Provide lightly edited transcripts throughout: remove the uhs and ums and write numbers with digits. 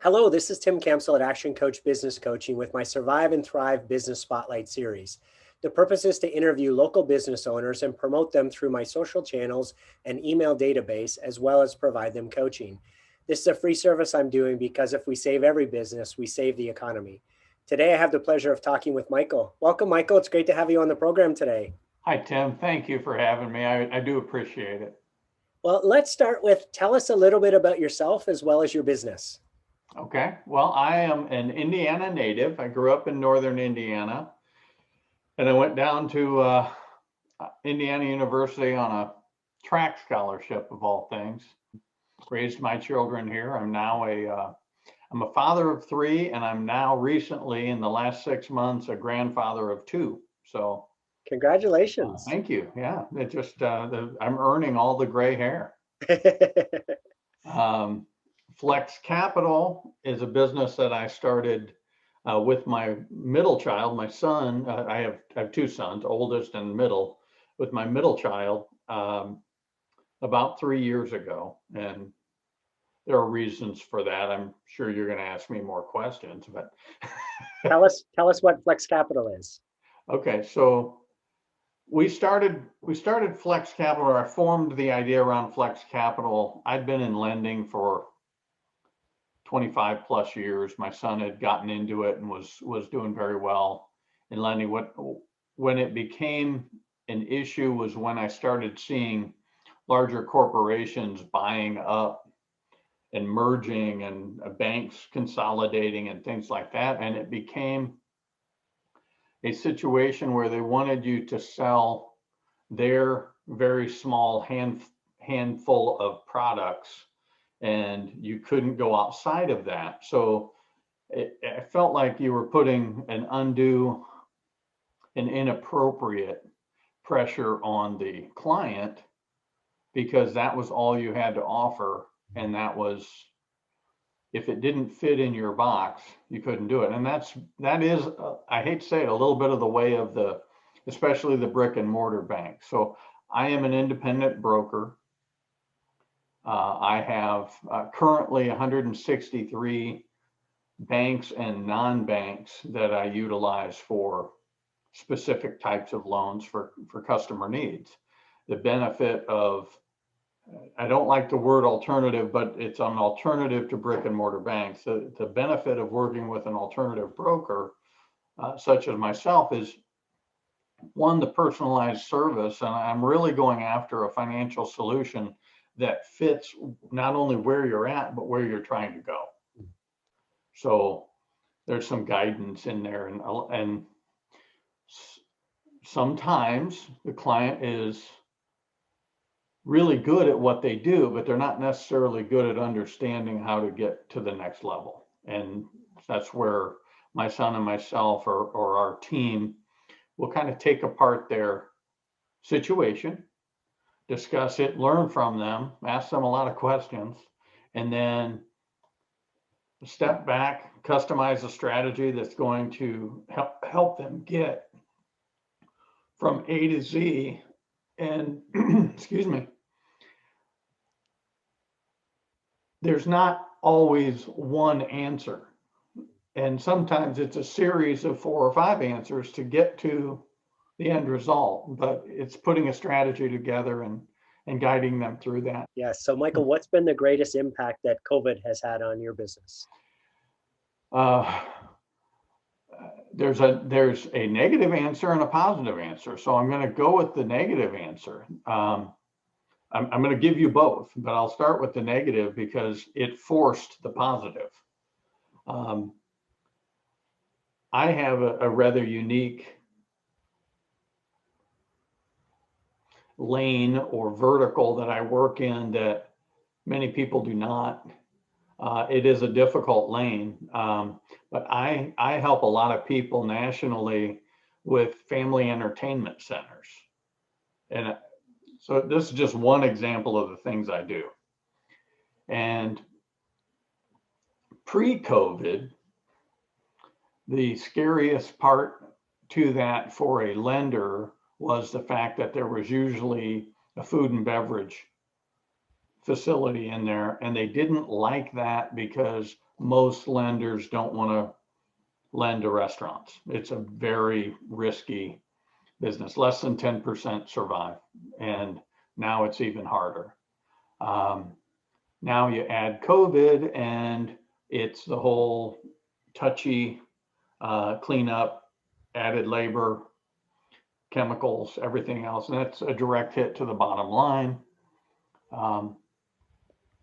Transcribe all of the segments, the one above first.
Hello, this is Tim Campbell at Action Coach Business Coaching with my Survive and Thrive Business Spotlight series. The purpose is to interview local business owners and promote them through my social channels and email database, as well as provide them coaching. This is a free service I'm doing because if we save every business, we save the economy. Today, I have the pleasure of talking with Michael. Welcome, Michael. It's great to have you on the program today. Hi, Tim. Thank you for having me. I do appreciate it. Well, let's start with tell us a little bit about yourself as well as your business. Okay. Well, I am an Indiana native. I grew up in northern Indiana, and I went down to Indiana University on a track scholarship of all things. Raised my children here. I'm a father of three, and I'm now recently, in the last 6 months, a grandfather of two. So Congratulations. thank you. Yeah, I'm earning all the gray hair. Um, Flex Capital is a business that I started with my middle child, my son. I have two sons, oldest and middle, with my middle child about 3 years ago. And there are reasons for that. I'm sure you're going to ask me more questions, but Tell us what Flex Capital is. okay. So we started Flex Capital, or I formed the idea around Flex Capital. I'd been in lending for 25 plus years. My son had gotten into it and was doing very well in lending. When it became an issue was when I started seeing larger corporations buying up and merging and banks consolidating and things like that. And it became a situation where they wanted you to sell their very small handful of products, and you couldn't go outside of that. So it felt like you were putting an undue and inappropriate pressure on the client, because that was all you had to offer. And that was, if it didn't fit in your box, you couldn't do it. And that is, I hate to say it, a little bit of the way of especially the brick and mortar bank. So I am an independent broker. I have currently 163 banks and non-banks that I utilize for specific types of loans for customer needs. The benefit of, I don't like the word alternative, but it's an alternative to brick and mortar banks. The benefit of working with an alternative broker, such as myself, is one, the personalized service. And I'm really going after a financial solution that fits not only where you're at, but where you're trying to go. So there's some guidance in there, and sometimes the client is really good at what they do, but they're not necessarily good at understanding how to get to the next level. And that's where my son and myself, or our team, will kind of take apart their situation, discuss it, learn from them, ask them a lot of questions, and then step back, customize a strategy that's going to help them get from A to Z. And excuse me, there's not always one answer. And sometimes it's a series of 4 or 5 answers to get to the end result, but it's putting a strategy together and guiding them through that. Yes. So, Michael, what's been the greatest impact that COVID has had on your business? Uh, there's a negative answer and a positive answer. So I'm going to go with the negative answer. I'm going to give you both, but I'll start with the negative because it forced the positive. I have a rather unique lane or vertical that I work in that many people do not. It is a difficult lane, but I help a lot of people nationally with family entertainment centers. And so this is just one example of the things I do. And pre-COVID, the scariest part to that for a lender was the fact that there was usually a food and beverage facility in there, and they didn't like that because most lenders don't want to lend to restaurants. It's a very risky business. Less than 10% survive, and now it's even harder. Now you add COVID, and it's the whole touchy cleanup, added labor, chemicals, everything else, and that's a direct hit to the bottom line.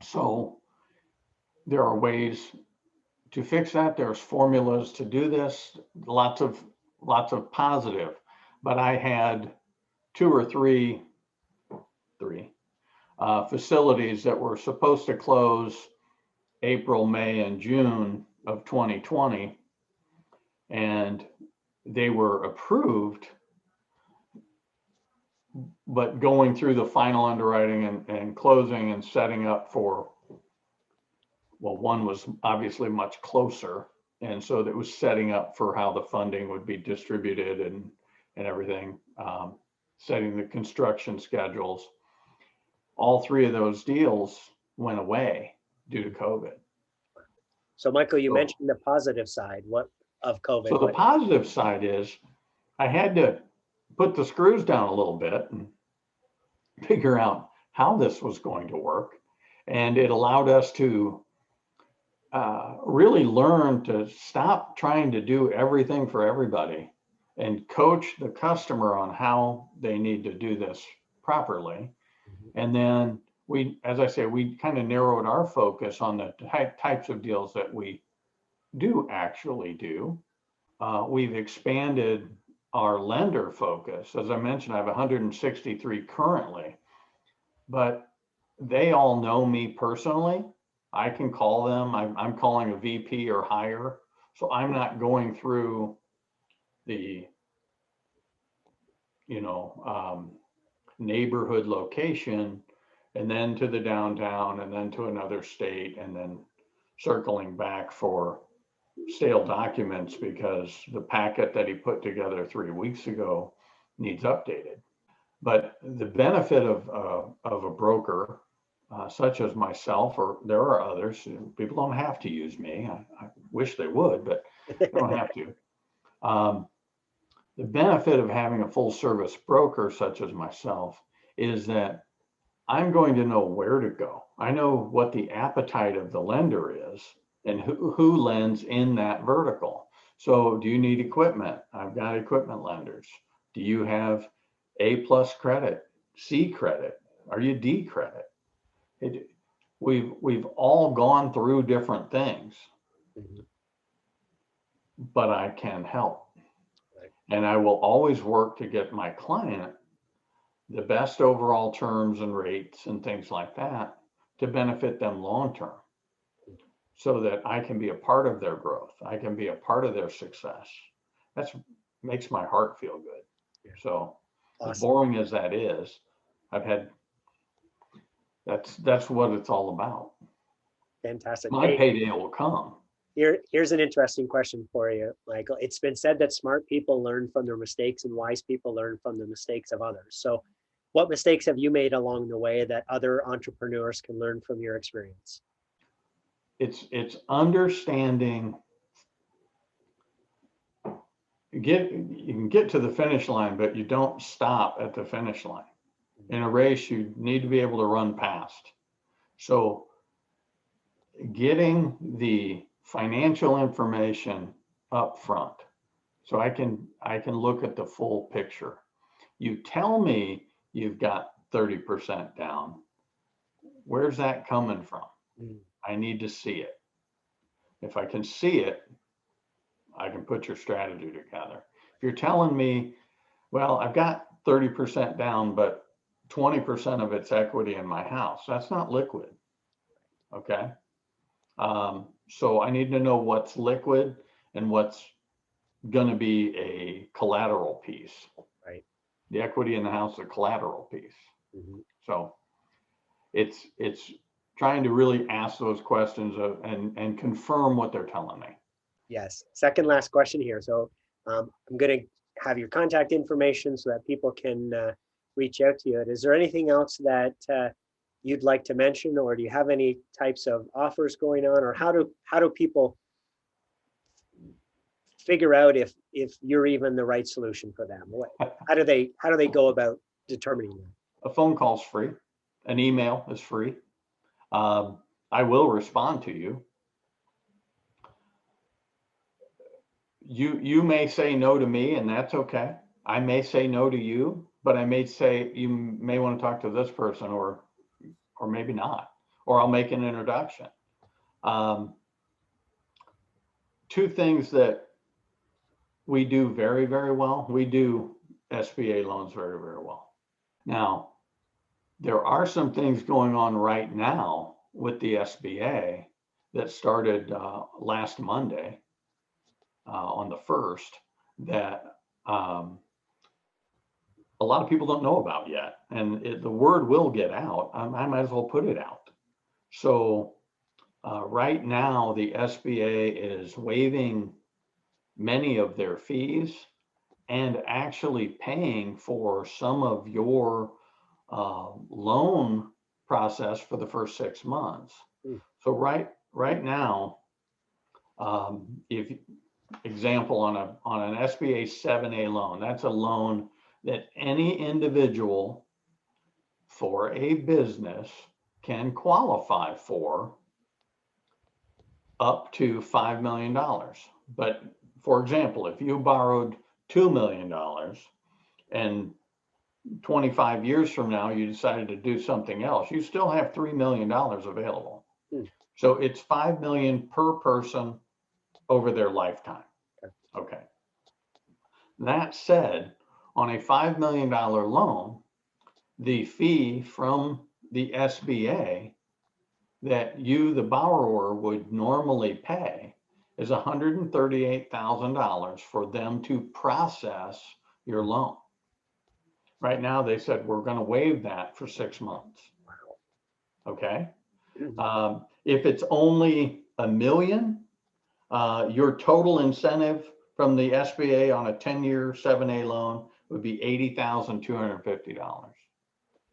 So there are ways to fix that. There's formulas to do this. Lots of positive, but I had two or three facilities that were supposed to close April, May, and June of 2020, and they were approved, but going through the final underwriting and closing and setting up for, well, one was obviously much closer, and so that was setting up for how the funding would be distributed and everything, setting the construction schedules. All three of those deals went away due to COVID. So Michael, you mentioned the positive side of COVID. So the positive side is I had to put the screws down a little bit and figure out how this was going to work. And it allowed us to really learn to stop trying to do everything for everybody and coach the customer on how they need to do this properly. And then we, as I say, we kind of narrowed our focus on the types of deals that we do actually do. We've expanded our lender focus. As I mentioned, I have 163 currently, but they all know me personally. I can call them. I'm calling a VP or higher. So I'm not going through the, neighborhood location and then to the downtown and then to another state and then circling back for stale documents because the packet that he put together 3 weeks ago needs updated. But the benefit of a broker such as myself, or there are others, people don't have to use me. I wish they would, but they don't have to. The benefit of having a full service broker such as myself is that I'm going to know where to go. I know what the appetite of the lender is and who lends in that vertical. So do you need equipment? I've got equipment lenders. Do you have A+ credit, C credit? Are you D credit? We've all gone through different things, but I can help. And I will always work to get my client the best overall terms and rates and things like that to benefit them long term, so that I can be a part of their growth. I can be a part of their success. That makes my heart feel good. Yeah. So awesome. As boring as that is, that's what it's all about. Fantastic. My payday will come. Here's an interesting question for you, Michael. It's been said that smart people learn from their mistakes and wise people learn from the mistakes of others. So what mistakes have you made along the way that other entrepreneurs can learn from your experience? It's understanding. You can get to the finish line, but you don't stop at the finish line. In a race, you need to be able to run past. So getting the financial information up front, so I can look at the full picture. You tell me you've got 30% down. Where's that coming from? I need to see it. If I can see it, I can put your strategy together. If you're telling me, well, I've got 30% down, but 20% of it's equity in my house, that's not liquid. Okay. So I need to know what's liquid and what's going to be a collateral piece. Right. The equity in the house is a collateral piece. So it's trying to really ask those questions and confirm what they're telling me. Yes. Second last question here. So I'm going to have your contact information so that people can reach out to you. Is there anything else that you'd like to mention, or do you have any types of offers going on, or how do people figure out if you're even the right solution for them? How do they go about determining that? A phone call's free. An email is free. I will respond to you. You may say no to me, and that's okay. I may say no to you, but I may say you may want to talk to this person, or maybe not, or I'll make an introduction. Two things that we do very, very well. We do SBA loans very, very well. Now, there are some things going on right now with the SBA that started last Monday on the 1st that a lot of people don't know about yet. And the word will get out. I might as well put it out. So right now, the SBA is waiving many of their fees and actually paying for some of your loan process for the first 6 months. So right now, if example on an SBA 7A loan, that's a loan that any individual for a business can qualify for up to $5 million. But for example, if you borrowed $2 million and 25 years from now, you decided to do something else, you still have $3 million available. So it's 5 million per person over their lifetime. Okay. That said, on a $5 million loan, the fee from the SBA that you, the borrower, would normally pay is $138,000 for them to process your loan. Right now, they said we're going to waive that for 6 months. Okay. If it's only $1 million, your total incentive from the SBA on a 10-year 7A loan would be $80,250.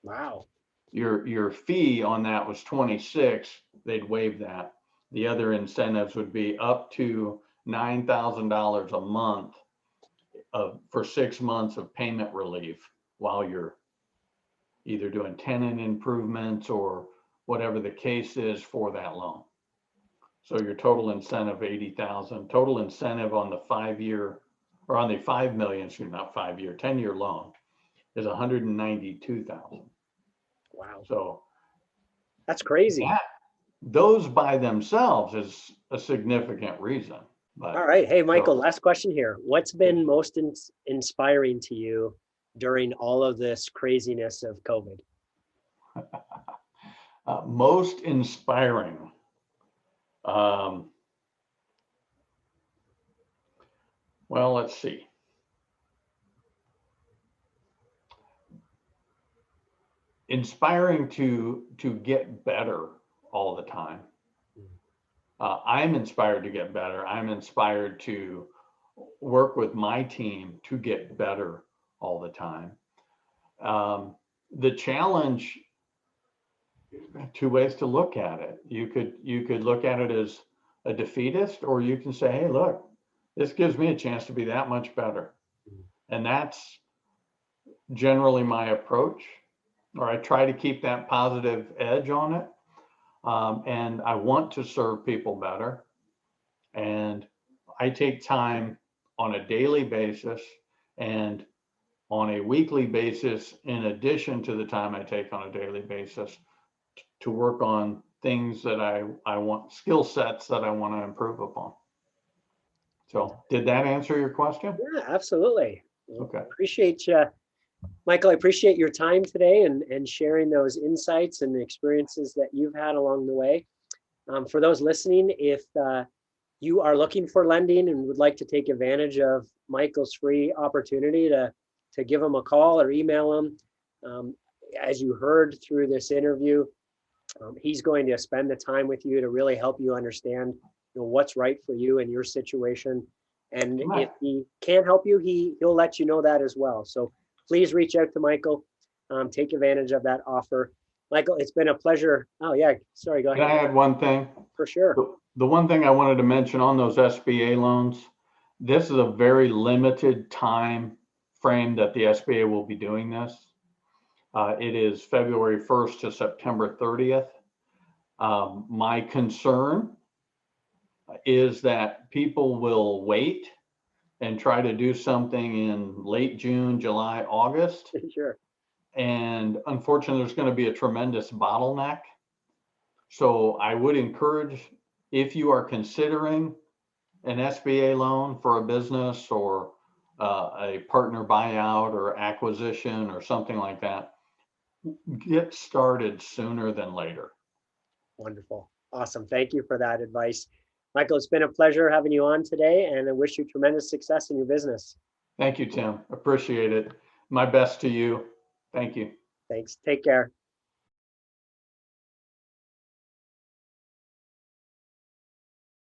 Wow. Your fee on that was 26. They'd waive that. The other incentives would be up to $9,000 a month for 6 months of payment relief while you're either doing tenant improvements or whatever the case is for that loan. So your total incentive 80,000. Total incentive on the 5-year, or on the 5 million, excuse me, not 5-year, 10-year loan is 192,000. Wow. So that's crazy. Those by themselves is a significant reason. But, all right. Hey, Michael, last question here. What's been most inspiring to you during all of this craziness of COVID? Most inspiring. Well, let's see. Inspiring to get better all the time. I'm inspired to get better. I'm inspired to work with my team to get better all the time. The challenge, two ways to look at it. You could look at it as a defeatist, or you can say, hey, look, this gives me a chance to be that much better. And that's generally my approach, or I try to keep that positive edge on it. And I want to serve people better. And I take time on a daily basis and on a weekly basis, in addition to the time I take on a daily basis, to work on things that I want, skill sets that I want to improve upon. So did that answer your question? Yeah, absolutely. Okay. Appreciate you, Michael. I appreciate your time today and sharing those insights and the experiences that you've had along the way. For those listening, if you are looking for lending and would like to take advantage of Michael's free opportunity to give him a call or email him, as you heard through this interview, he's going to spend the time with you to really help you understand what's right for you and your situation. And if he can't help you, he'll let you know that as well. So please reach out to Michael, take advantage of that offer. Michael, it's been a pleasure. Oh yeah, sorry, go Can ahead. I add one thing? For sure. The one thing I wanted to mention on those SBA loans, this is a very limited time frame that the SBA will be doing this. It is February 1st to September 30th. My concern is that people will wait and try to do something in late June, July, August. Sure. And unfortunately, there's going to be a tremendous bottleneck. So I would encourage, if you are considering an SBA loan for a business or a partner buyout or acquisition or something like that, get started sooner than later. Wonderful. Awesome. Thank you for that advice. Michael, it's been a pleasure having you on today, and I wish you tremendous success in your business. Thank you, Tim. Appreciate it. My best to you. Thank you. Thanks. Take care.